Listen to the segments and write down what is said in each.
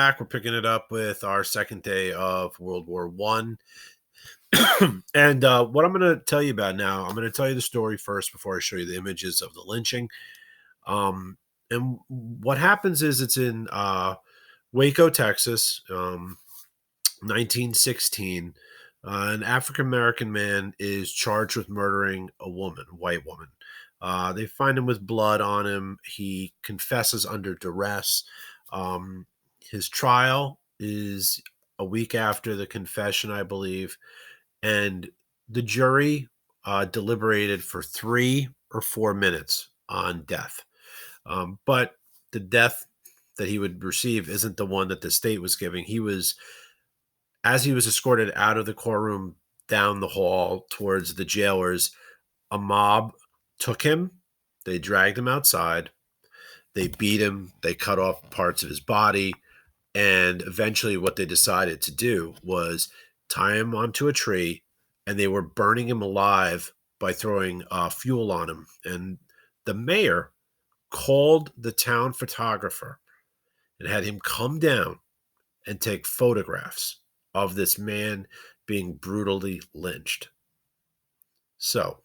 Back, we're picking it up with our second day of World War One. And what I'm going to tell you about now, I'm going to tell you the story first before I show you the images of the lynching. Um, and what happens is it's in Waco, Texas, 1916. An African American man is charged with murdering a woman, a white woman. They find him with blood on him. He confesses under duress. Um, his trial is a week after the confession, I believe, and the jury deliberated for 3 or 4 minutes on death. But the death that he would receive isn't the one that the state was giving. As he was escorted out of the courtroom down the hall towards the jailers, a mob took him. They dragged him outside. They beat him. They cut off parts of his body. And eventually, what they decided to do was tie him onto a tree, and they were burning him alive by throwing fuel on him. And the mayor called the town photographer and had him come down and take photographs of this man being brutally lynched. So,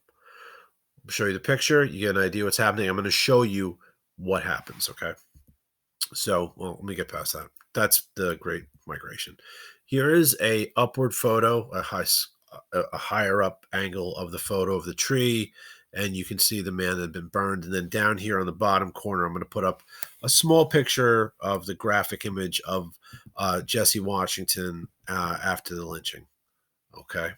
I'll show you the picture. You get an idea what's happening. I'm going to show you what happens, okay? So, well, let me get past that. That's the Great Migration. Here is a upward photo, a higher up angle of the photo of the tree, and you can see the man that had been burned. And then down here on the bottom corner, I'm going to put up a small picture of the graphic image of Jesse Washington after the lynching. Okay,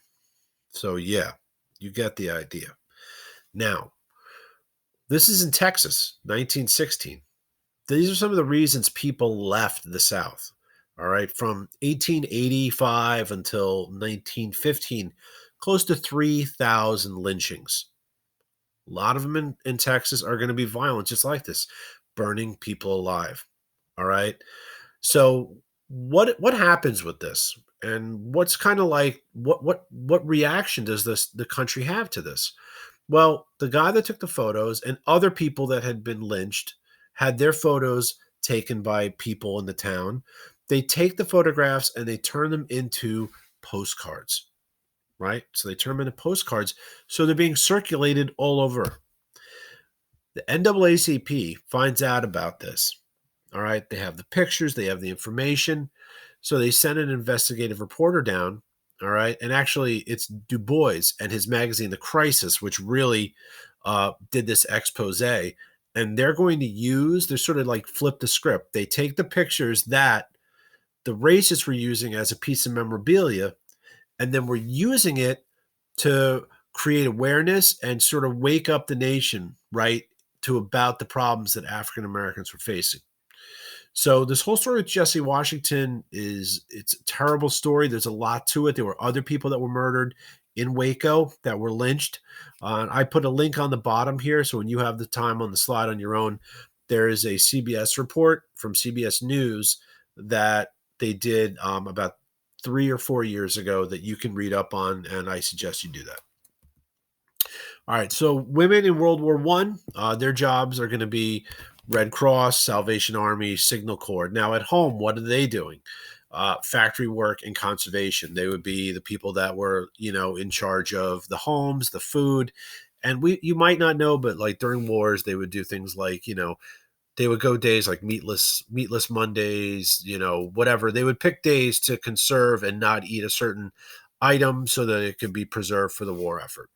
so yeah, you get the idea. Now, this is in Texas, 1916. These are some of the reasons people left the South. All right. From 1885 until 1915, close to 3,000 lynchings. A lot of them in Texas are going to be violent, just like this, burning people alive. All right. So what happens with this? And what's kind of like what reaction does the country have to this? Well, the guy that took the photos and other people that had been lynched had their photos taken by people in the town. They take the photographs and they turn them into postcards, right? So they turn them into postcards. So they're being circulated all over. The NAACP finds out about this. All right. They have the pictures, they have the information. So they send an investigative reporter down. All right. And actually, it's Du Bois and his magazine, The Crisis, which really did this expose. And they're sort of like flip the script. They take the pictures that the racists were using as a piece of memorabilia, and then we're using it to create awareness and sort of wake up the nation, right, to about the problems that African Americans were facing. So this whole story with Jesse Washington it's a terrible story. There's a lot to it. There were other people that were murdered in Waco that were lynched. I put a link on the bottom here. So when you have the time on the slide on your own, there is a CBS report from CBS News that they did about 3 or 4 years ago that you can read up on, and I suggest you do that. All right, so women in World War One, their jobs are going to be Red Cross, Salvation Army, Signal Corps. Now at home, what are they doing? Factory work and conservation. They would be the people that were, in charge of the homes, the food. And you might not know, but like during wars, they would do things like, they would go days like meatless Mondays, whatever. They would pick days to conserve and not eat a certain item so that it could be preserved for the war effort.